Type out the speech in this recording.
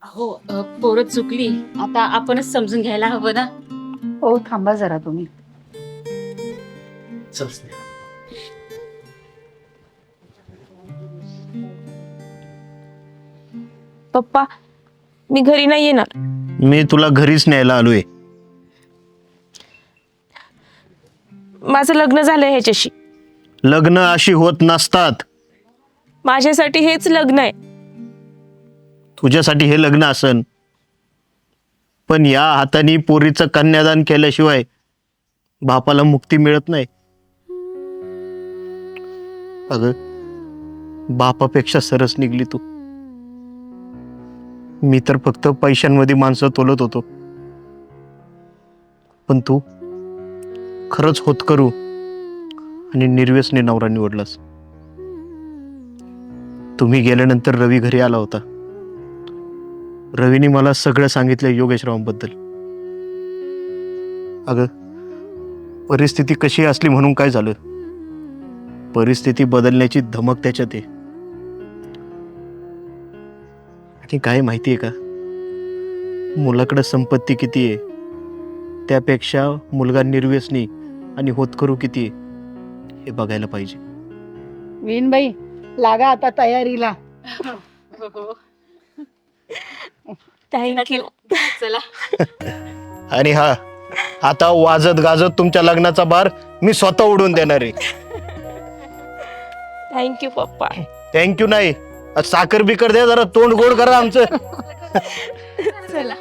हो पोरं चुकली, आता आपणच समजून घ्यायला हवं ना. हो थांबा जरा तुम्ही. चल स्नेहा. पप्पा, मी घरी नाही येणार. मी तुला घरीच न्यायला आलोय. माझं लग्न झालंय ह्याच्याशी. लग्न अशी होत नसतात. माझ्यासाठी हेच लग्न आहे. तुझ्यासाठी हे लग्न असन, पण या हाताने पोरीचं कन्यादान केल्याशिवाय बापाला मुक्ती मिळत नाही. अगं, बापापेक्षा सरस निघली तू. मी तर फक्त पैशांमध्ये माणसं तोलत होतो, पण तू खरंच होतकरू आणि निर्व्यसनी नवरा निवडलास. तुम्ही गेल्यानंतर रवी घरी आला होता. रवीने मला सगळं सांगितलं योगेशरावांबद्दल. अगं, परिस्थिती कशी असली म्हणून काय झालं, परिस्थिती बदलण्याची धमक त्याच्यात आहे. आणि काय माहितीये का, मुलाकडे संपत्ती किती आहे त्यापेक्षा मुलगा निर्व्यसनी आणि होतकरू किती आहे हे बघायला पाहिजे. वीणबाई लागा आता तयारीला. थँक्यू. चला. आणि हा, आता वाजत गाजत तुमच्या लग्नाचा भार मी स्वतः उडून देणार आहे. थँक्यू पप्पा. थँक्यू नाही, साखर बिकर द्या, जरा तोंड गोड करा आमचं. चला.